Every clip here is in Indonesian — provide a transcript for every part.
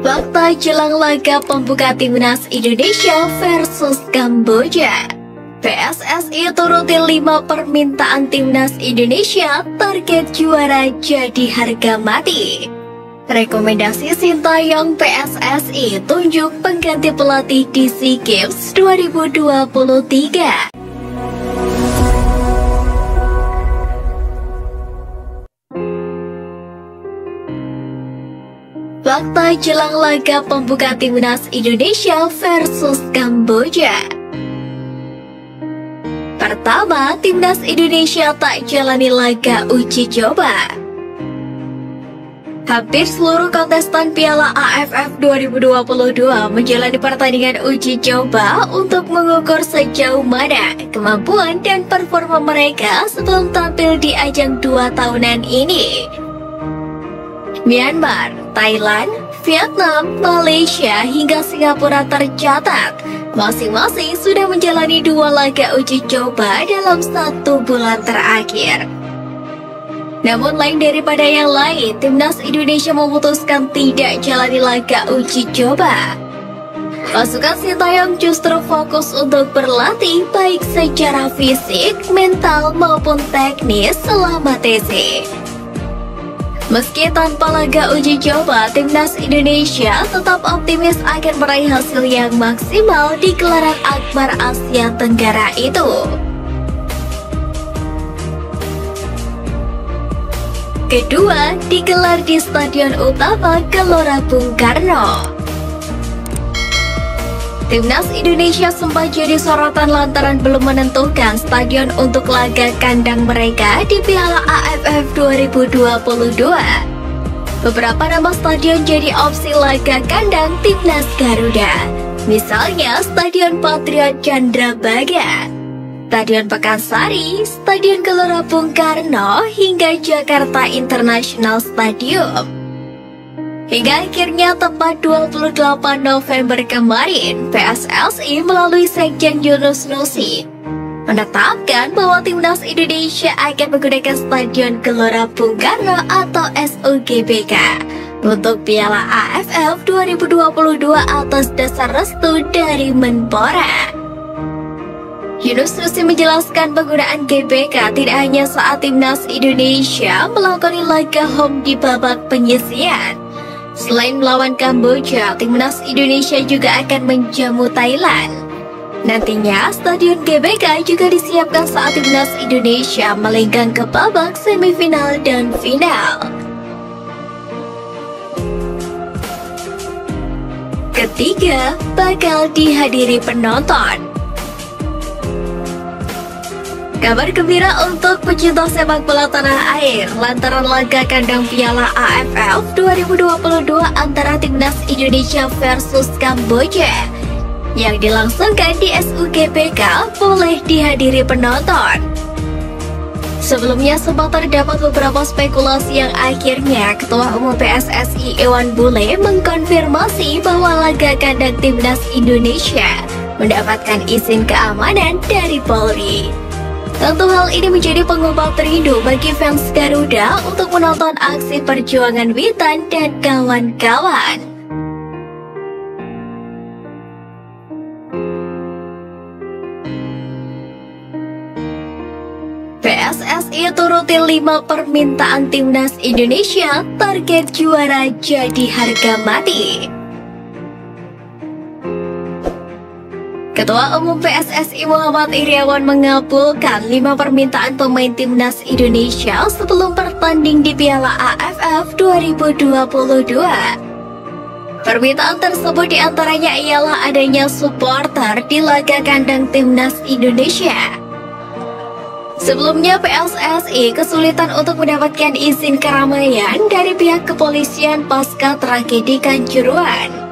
Fakta jelang laga pembuka Timnas Indonesia versus Kamboja. PSSI turuti 5 permintaan Timnas Indonesia, target juara jadi harga mati. Rekomendasi Sintayong PSSI tunjuk pengganti pelatih di SEA Games 2023. Fakta jelang laga pembuka Timnas Indonesia versus Kamboja. Pertama, Timnas Indonesia tak jalani laga uji coba. Hampir seluruh kontestan Piala AFF 2022 menjalani pertandingan uji coba untuk mengukur sejauh mana kemampuan dan performa mereka sebelum tampil di ajang 2 tahunan ini. Myanmar, Thailand, Vietnam, Malaysia hingga Singapura tercatat masing-masing sudah menjalani 2 laga uji coba dalam 1 bulan terakhir. Namun lain daripada yang lain, Timnas Indonesia memutuskan tidak jalani laga uji coba. Pasukan Sintayong justru fokus untuk berlatih baik secara fisik, mental maupun teknis selama TC. Meski tanpa laga uji coba, Timnas Indonesia tetap optimis akan meraih hasil yang maksimal di gelaran Akbar Asia Tenggara itu. Kedua, digelar di Stadion Utama Gelora Bung Karno. Timnas Indonesia sempat jadi sorotan lantaran belum menentukan stadion untuk laga kandang mereka di Piala AFF 2022. Beberapa nama stadion jadi opsi laga kandang Timnas Garuda. Misalnya Stadion Patriot Candrabaga, Stadion Pakansari, Stadion Gelora Bung Karno, hingga Jakarta International Stadium. Hingga akhirnya tepat 28 November kemarin, PSSI melalui Sekjen Yunus Nusi menetapkan bahwa Timnas Indonesia akan menggunakan Stadion Gelora Bung Karno atau SUGBK untuk Piala AFF 2022 atas dasar restu dari Menpora. Yunus Nusi menjelaskan penggunaan GBK tidak hanya saat Timnas Indonesia melakoni laga home di babak penyisian. Selain melawan Kamboja, Timnas Indonesia juga akan menjamu Thailand. Nantinya, Stadion GBK juga disiapkan saat Timnas Indonesia melenggang ke babak semifinal dan final. Ketiga, bakal dihadiri penonton. Kabar gembira untuk pecinta sepak bola tanah air lantaran laga kandang Piala AFF 2022 antara Timnas Indonesia versus Kamboja yang dilangsungkan di SUGBK boleh dihadiri penonton. Sebelumnya sempat terdapat beberapa spekulasi yang akhirnya Ketua Umum PSSI Iwan Bule mengkonfirmasi bahwa laga kandang Timnas Indonesia mendapatkan izin keamanan dari Polri. Tentu hal ini menjadi pengobat rindu bagi fans Garuda untuk menonton aksi perjuangan Witan dan kawan-kawan. PSSI turuti 5 permintaan Timnas Indonesia, target juara jadi harga mati. Ketua Umum PSSI Muhammad Iryawan mengabulkan 5 permintaan pemain Timnas Indonesia sebelum bertanding di Piala AFF 2022. Permintaan tersebut diantaranya ialah adanya supporter di laga kandang Timnas Indonesia. Sebelumnya PSSI kesulitan untuk mendapatkan izin keramaian dari pihak kepolisian pasca tragedi Kanjuruhan.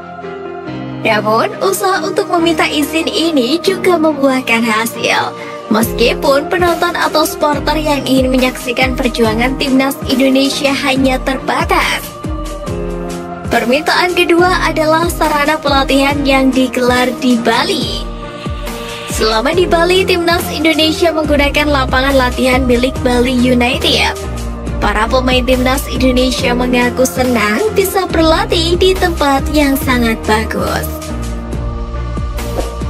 Namun, usaha untuk meminta izin ini juga membuahkan hasil. Meskipun penonton atau supporter yang ingin menyaksikan perjuangan Timnas Indonesia hanya terbatas. Permintaan kedua adalah sarana pelatihan yang digelar di Bali. Selama di Bali, Timnas Indonesia menggunakan lapangan latihan milik Bali United. Para pemain timnas Indonesia mengaku senang bisa berlatih di tempat yang sangat bagus.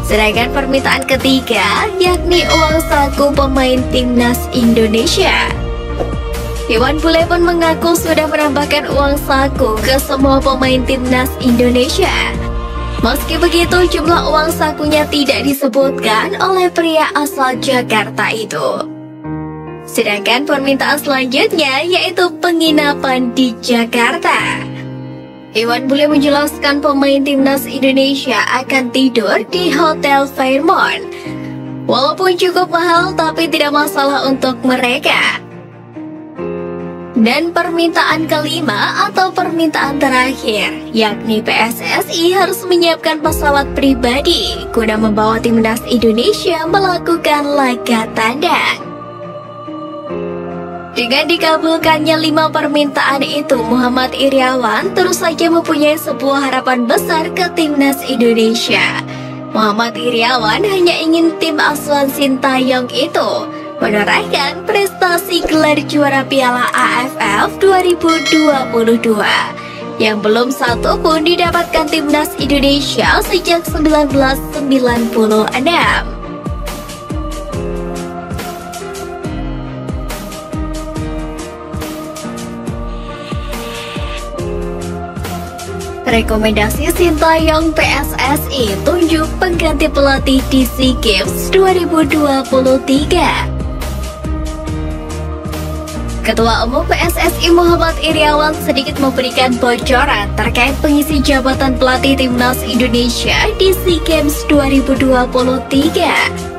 Sedangkan permintaan ketiga yakni uang saku pemain timnas Indonesia. Iwan Bule pun mengaku sudah menambahkan uang saku ke semua pemain timnas Indonesia. Meski begitu, jumlah uang sakunya tidak disebutkan oleh pria asal Jakarta itu. Sedangkan permintaan selanjutnya yaitu penginapan di Jakarta. Iwan Bule menjelaskan pemain timnas Indonesia akan tidur di Hotel Fairmont. Walaupun cukup mahal, tapi tidak masalah untuk mereka. Dan permintaan kelima atau permintaan terakhir, yakni PSSI harus menyiapkan pesawat pribadi guna membawa timnas Indonesia melakukan laga tandang. Dengan dikabulkannya 5 permintaan itu, Muhammad Iryawan terus saja mempunyai sebuah harapan besar ke timnas Indonesia. Muhammad Iryawan hanya ingin tim asuhan Sintayong itu menorehkan prestasi gelar juara Piala AFF 2022 yang belum satu pun didapatkan timnas Indonesia sejak 1996. Rekomendasi Sintayong, PSSI tunjuk pengganti pelatih di SEA Games 2023. Ketua Umum PSSI Muhammad Iryawan sedikit memberikan bocoran terkait pengisi jabatan pelatih timnas Indonesia di SEA Games 2023.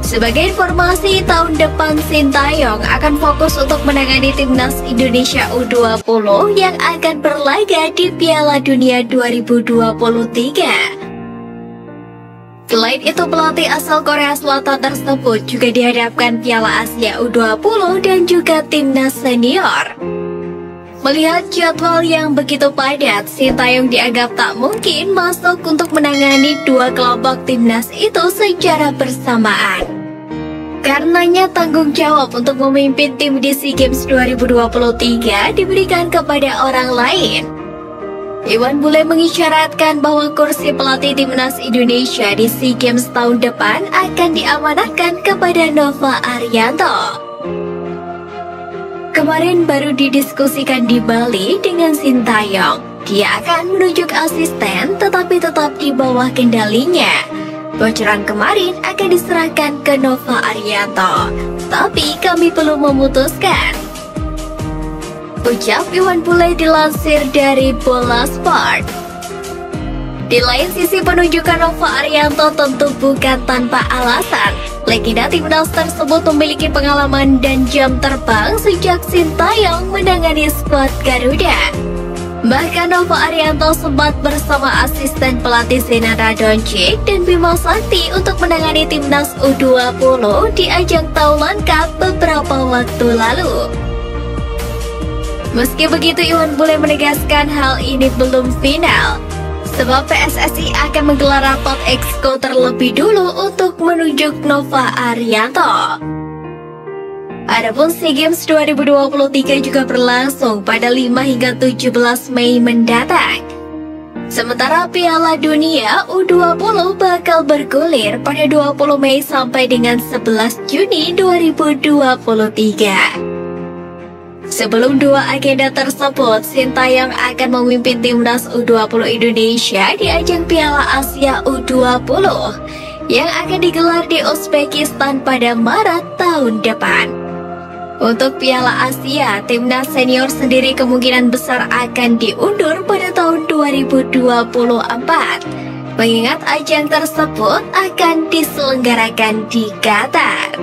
Sebagai informasi, tahun depan Sintayong akan fokus untuk menangani timnas Indonesia U20 yang akan berlaga di Piala Dunia 2023. Selain itu, pelatih asal Korea Selatan tersebut juga dihadapkan Piala Asia U20 dan juga timnas senior. Melihat jadwal yang begitu padat, Sintayong dianggap tak mungkin masuk untuk menangani 2 kelompok timnas itu secara bersamaan. Karenanya tanggung jawab untuk memimpin tim di SEA Games 2023 diberikan kepada orang lain. Iwan Bule mengisyaratkan bahwa kursi pelatih timnas Indonesia di SEA Games tahun depan akan diamanahkan kepada Nova Arianto. Kemarin baru didiskusikan di Bali dengan Sintayong. Dia akan menunjuk asisten tetapi tetap di bawah kendalinya. Bocoran kemarin akan diserahkan ke Nova Arianto, tapi kami belum memutuskan. Ucap Iwan Bule dilansir dari Bola Sport. Di lain sisi, penunjukan Nova Arianto tentu bukan tanpa alasan. Legenda timnas tersebut memiliki pengalaman dan jam terbang sejak Sintayong menangani skuad Garuda. Bahkan Nova Arianto sempat bersama asisten pelatih Zenara Doncic dan Bima Sakti untuk menangani timnas U20 di ajang Thailand Cup beberapa waktu lalu. Meski begitu, Iwan Bule menegaskan hal ini belum final, sebab PSSI akan menggelar rapat exco terlebih dulu untuk menunjuk Nova Arianto. Adapun SEA Games 2023 juga berlangsung pada 5 hingga 17 Mei mendatang. Sementara Piala Dunia U20 bakal bergulir pada 20 Mei sampai dengan 11 Juni 2023. Sebelum 2 agenda tersebut, Sintayong akan memimpin timnas U20 Indonesia di ajang Piala Asia U20 yang akan digelar di Uzbekistan pada Maret tahun depan. Untuk Piala Asia, timnas senior sendiri kemungkinan besar akan diundur pada tahun 2024, mengingat ajang tersebut akan diselenggarakan di Qatar.